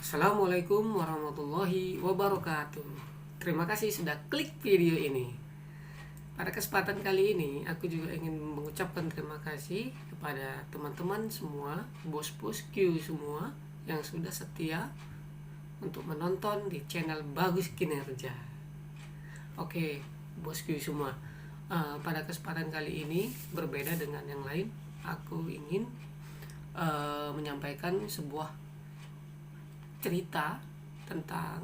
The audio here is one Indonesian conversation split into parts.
Assalamualaikum warahmatullahi wabarakatuh. Terima kasih sudah klik video ini. Pada kesempatan kali ini, aku juga ingin mengucapkan terima kasih kepada teman-teman semua, bos-bos Q semua yang sudah setia untuk menonton di channel Bagus Kinerja. Oke, bos Q semua. Pada kesempatan kali ini berbeda dengan yang lain. Aku ingin menyampaikan sebuah cerita tentang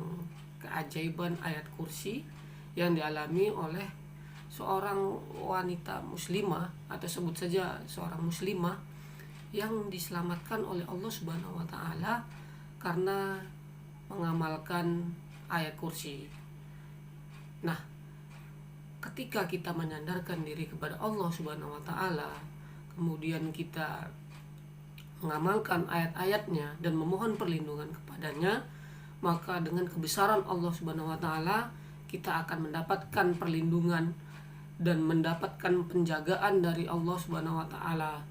keajaiban ayat kursi yang dialami oleh seorang wanita muslimah, atau sebut saja seorang muslimah yang diselamatkan oleh Allah Subhanahu wa taala karena mengamalkan ayat kursi. Nah, ketika kita menyandarkan diri kepada Allah Subhanahu wa taala, kemudian kita mengamalkan ayat-ayatnya dan memohon perlindungan kepadanya, maka dengan kebesaran Allah Subhanahu wa taala kita akan mendapatkan perlindungan dan mendapatkan penjagaan dari Allah Subhanahu wa taala.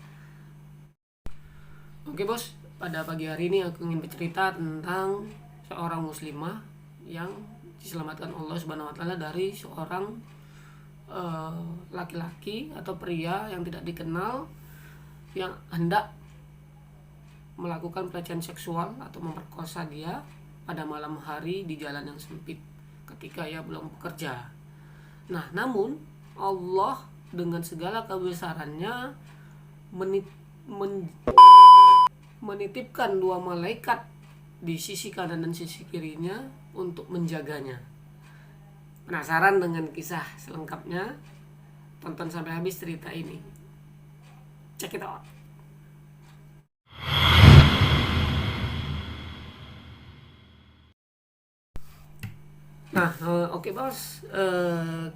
Oke bos, pada pagi hari ini aku ingin bercerita tentang seorang muslimah yang diselamatkan Allah Subhanahu wa taala dari seorang laki-laki atau pria yang tidak dikenal yang hendak melakukan pelecehan seksual atau memperkosa dia pada malam hari di jalan yang sempit ketika ia belum bekerja. Nah, namun Allah dengan segala kebesarannya menitipkan dua malaikat di sisi kanan dan sisi kirinya untuk menjaganya. Penasaran dengan kisah selengkapnya? Tonton sampai habis cerita ini. Check it out. Nah, oke bos,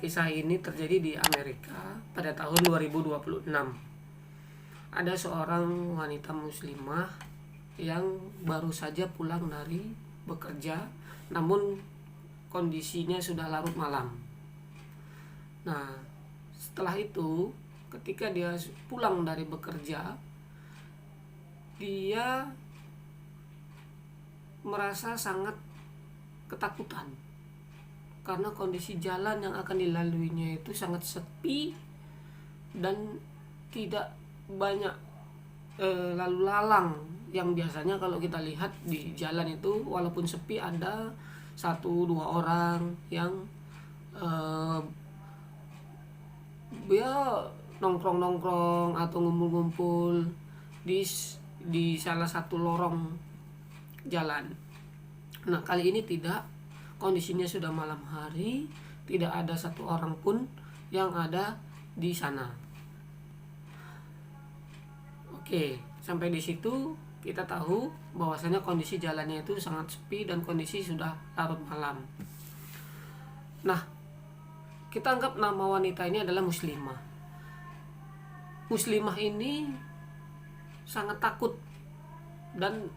kisah ini terjadi di Amerika pada tahun 2026. Ada seorang wanita muslimah yang baru saja pulang dari bekerja, namun kondisinya sudah larut malam. Nah, setelah itu, ketika dia pulang dari bekerja, dia merasa sangat ketakutan karena kondisi jalan yang akan dilaluinya itu sangat sepi dan tidak banyak lalu lalang yang biasanya kalau kita lihat di jalan itu walaupun sepi ada 1-2 orang yang dia nongkrong atau ngumpul-ngumpul di salah satu lorong jalan. Nah, kali ini tidak. Kondisinya sudah malam hari, tidak ada satu orang pun yang ada di sana. Oke, sampai di situ kita tahu bahwasanya kondisi jalannya itu sangat sepi dan kondisi sudah larut malam. Nah, kita anggap nama wanita ini adalah muslimah. Muslimah ini sangat takut dan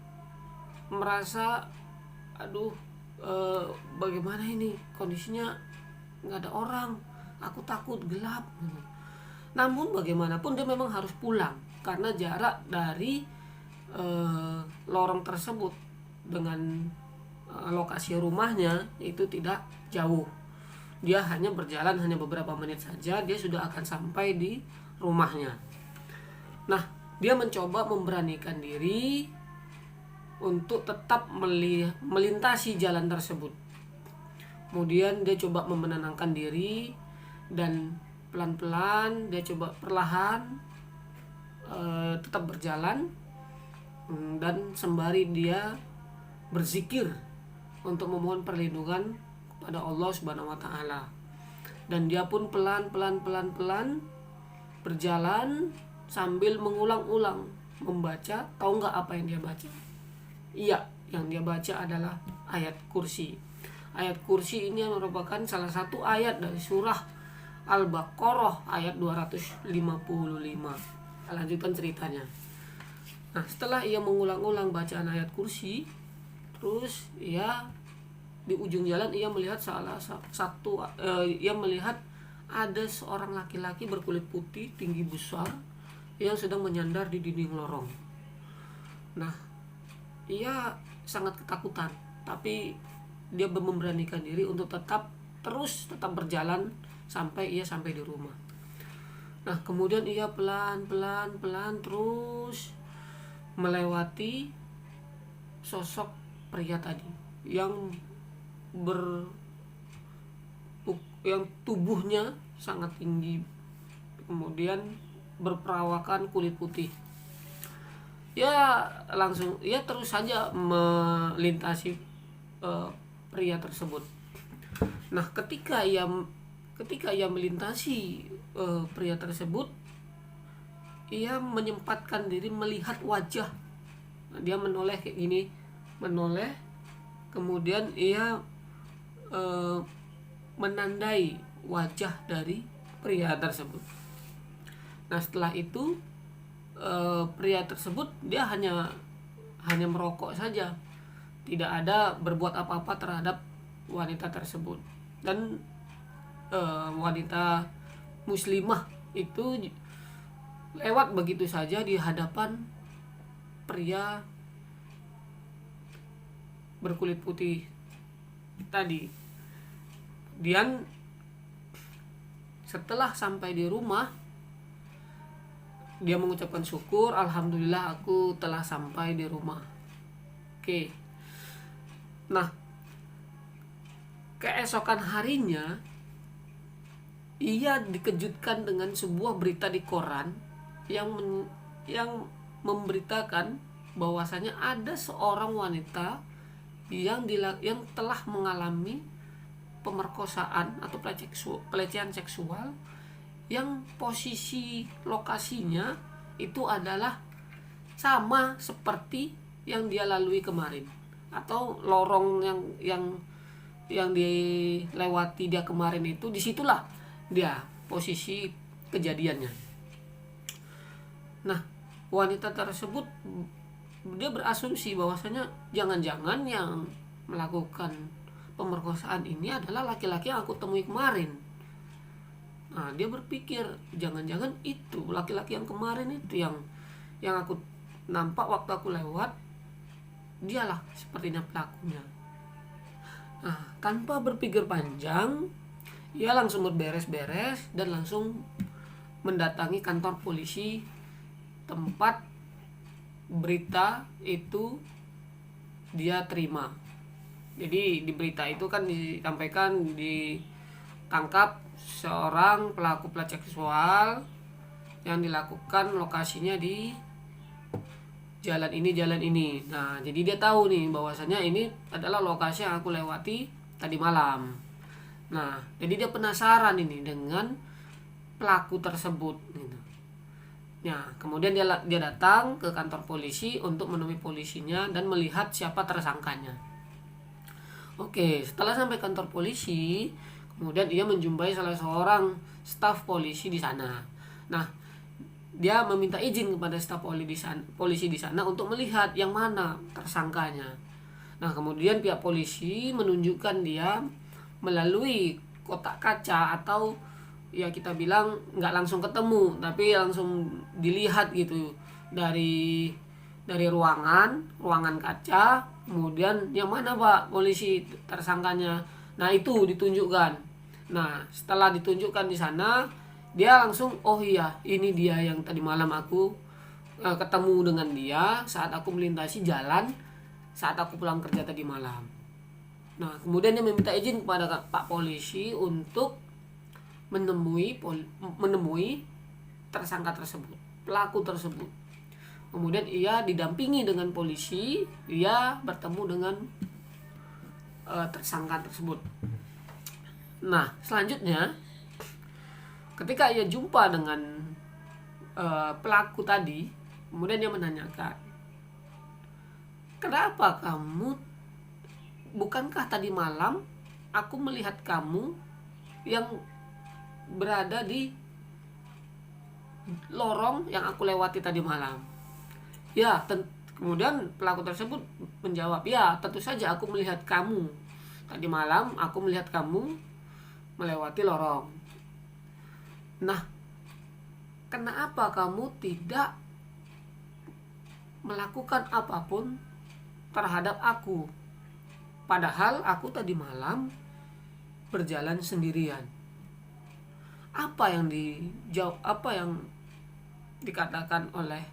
merasa bagaimana ini kondisinya, nggak ada orang, aku takut gelap. Namun bagaimanapun dia memang harus pulang karena jarak dari lorong tersebut dengan lokasi rumahnya itu tidak jauh. Dia hanya berjalan hanya beberapa menit saja, dia sudah akan sampai di rumahnya. Nah, dia mencoba memberanikan diri untuk tetap melintasi jalan tersebut. Kemudian dia coba menenangkan diri dan pelan-pelan dia coba perlahan tetap berjalan, dan sembari dia berzikir untuk memohon perlindungan kepada Allah Subhanahu wa taala. Dan dia pun pelan berjalan sambil mengulang-ulang membaca. Tahu nggak apa yang dia baca? Iya, yang dia baca adalah ayat kursi. Ayat kursi ini merupakan salah satu ayat dari surah Al-Baqarah ayat 255. Lanjutkan ceritanya. Nah, setelah ia mengulang-ulang bacaan ayat kursi, terus ia di ujung jalan ia melihat ia melihat ada seorang laki-laki berkulit putih tinggi besar yang sedang menyandar di dinding lorong. Nah, ia sangat ketakutan, tapi dia memberanikan diri untuk tetap berjalan sampai di rumah. Nah, kemudian ia pelan terus melewati sosok pria tadi yang yang tubuhnya sangat tinggi, kemudian berperawakan kulit putih. Terus saja melintasi pria tersebut. Nah, ketika ia melintasi pria tersebut, ia menyempatkan diri melihat wajah. Nah, dia menoleh kayak gini, kemudian ia menandai wajah dari pria tersebut. Nah, setelah itu pria tersebut dia hanya merokok saja, tidak ada berbuat apa-apa terhadap wanita tersebut. Dan wanita muslimah itu lewat begitu saja di hadapan pria berkulit putih tadi. Dan setelah sampai di rumah, dia mengucapkan syukur, alhamdulillah aku telah sampai di rumah. Oke. Nah, keesokan harinya ia dikejutkan dengan sebuah berita di koran yang memberitakan bahwasanya ada seorang wanita yang telah mengalami pemerkosaan atau pelecehan seksual, yang posisi lokasinya itu adalah sama seperti yang dia lalui kemarin, atau lorong yang dilewati dia kemarin itu, disitulah dia posisi kejadiannya. Nah, wanita tersebut dia berasumsi bahwasanya jangan-jangan yang melakukan pemerkosaan ini adalah laki-laki yang aku temui kemarin. Nah, dia berpikir jangan-jangan itu laki-laki yang kemarin itu yang aku nampak waktu aku lewat, dialah sepertinya pelakunya. Nah, tanpa berpikir panjang, ia langsung berberes-beres dan langsung mendatangi kantor polisi tempat berita itu dia terima. Jadi di berita itu kan disampaikan ditangkap seorang pelaku pelecehan seksual yang dilakukan lokasinya di jalan ini. Nah, jadi dia tahu nih bahwasanya ini adalah lokasi yang aku lewati tadi malam. Nah, jadi dia penasaran ini dengan pelaku tersebut gitu. Nah, kemudian dia datang ke kantor polisi untuk menemui polisinya dan melihat siapa tersangkanya. Oke, setelah sampai kantor polisi, kemudian ia menjumpai salah seorang staf polisi di sana. Nah, dia meminta izin kepada staf polisi di sana untuk melihat yang mana tersangkanya. Nah, kemudian pihak polisi menunjukkan dia melalui kotak kaca, atau ya kita bilang nggak langsung ketemu, tapi langsung dilihat gitu dari ruangan kaca. Kemudian yang mana Pak polisi tersangkanya? Nah, itu ditunjukkan. Nah, setelah ditunjukkan di sana, dia langsung, oh iya, ini dia yang tadi malam aku ketemu dengan dia saat aku melintasi jalan saat aku pulang kerja tadi malam. Nah, kemudian dia meminta izin kepada Pak polisi untuk menemui tersangka tersebut, pelaku tersebut. Kemudian ia didampingi dengan polisi, ia bertemu dengan tersangka tersebut. Nah, selanjutnya ketika ia jumpa dengan pelaku tadi, kemudian dia menanyakan, kenapa kamu, bukankah tadi malam aku melihat kamu yang berada di lorong yang aku lewati tadi malam? Ya, kemudian pelaku tersebut menjawab, ya tentu saja aku melihat kamu. Tadi malam aku melihat kamu melewati lorong. Nah, kenapa kamu tidak melakukan apapun terhadap aku. Padahal aku tadi malam berjalan sendirian. Apa yang dikatakan oleh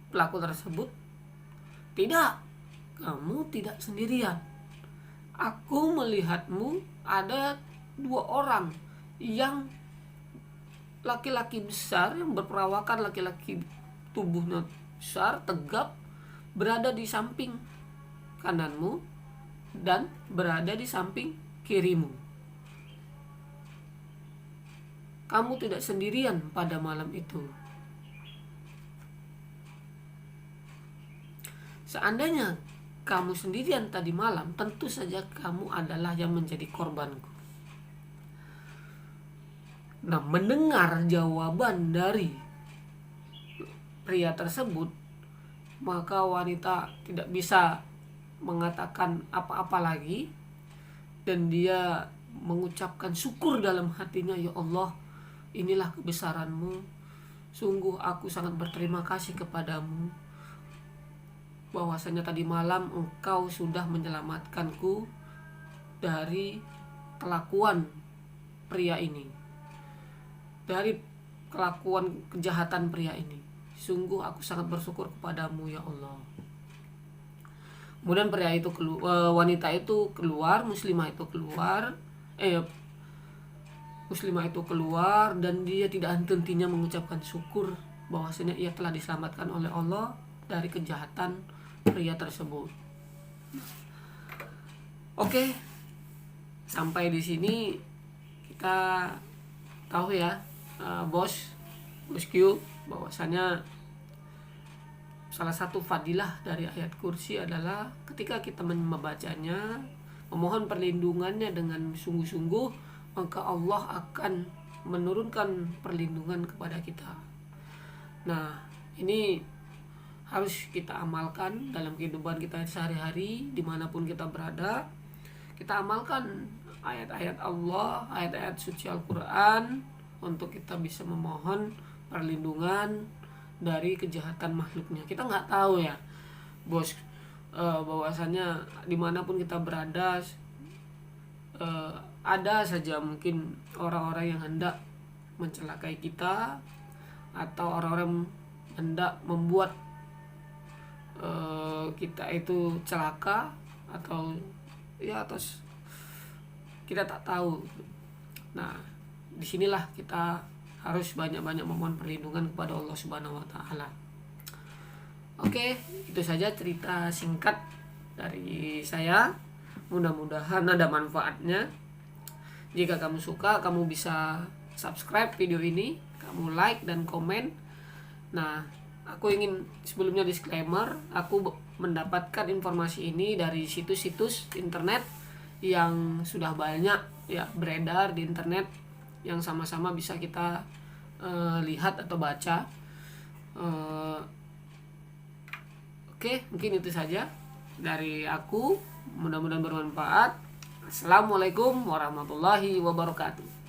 pelaku tersebut? Tidak, kamu tidak sendirian. Aku melihatmu ada 2 orang yang laki-laki besar, yang berperawakan laki-laki, tubuhnya besar, tegap, berada di samping kananmu dan berada di samping kirimu. Kamu tidak sendirian pada malam itu. Seandainya kamu sendirian tadi malam, tentu saja kamu adalah yang menjadi korbanku. Nah, mendengar jawaban dari pria tersebut, maka wanita tidak bisa mengatakan apa-apa lagi, dan dia mengucapkan syukur dalam hatinya, ya Allah, inilah kebesaranmu. Sungguh aku sangat berterima kasih kepadamu, bahwasanya tadi malam engkau sudah menyelamatkanku dari kelakuan pria ini, dari kelakuan kejahatan pria ini. Sungguh aku sangat bersyukur kepadamu, ya Allah. Kemudian wanita itu keluar, muslimah itu keluar, dan dia tidak henti-hentinya mengucapkan syukur bahwasanya ia telah diselamatkan oleh Allah dari kejahatan pria tersebut. Oke, sampai di sini kita tahu ya, bosku, bahwasanya salah satu fadilah dari ayat kursi adalah ketika kita membacanya, memohon perlindungannya dengan sungguh-sungguh, maka Allah akan menurunkan perlindungan kepada kita. Nah, ini harus kita amalkan dalam kehidupan kita sehari-hari, dimanapun kita berada. Kita amalkan ayat-ayat Allah, ayat-ayat suci Al-Quran, untuk kita bisa memohon perlindungan dari kejahatan makhluknya. Kita nggak tahu ya, bos, bahwasanya dimanapun kita berada, ada saja mungkin orang-orang yang hendak mencelakai kita, atau orang-orang hendak membuat kita itu celaka, atau kita tak tahu. Nah, disinilah kita harus banyak-banyak memohon perlindungan kepada Allah Subhanahu wa Ta'ala. Oke, itu saja cerita singkat dari saya. Mudah-mudahan ada manfaatnya. Jika kamu suka, kamu bisa subscribe video ini, kamu like dan komen. Nah, aku ingin sebelumnya disclaimer, aku mendapatkan informasi ini dari situs-situs internet yang sudah banyak ya beredar di internet, yang sama-sama bisa kita lihat atau baca. Oke, mungkin itu saja dari aku. Mudah-mudahan bermanfaat. Assalamualaikum warahmatullahi wabarakatuh.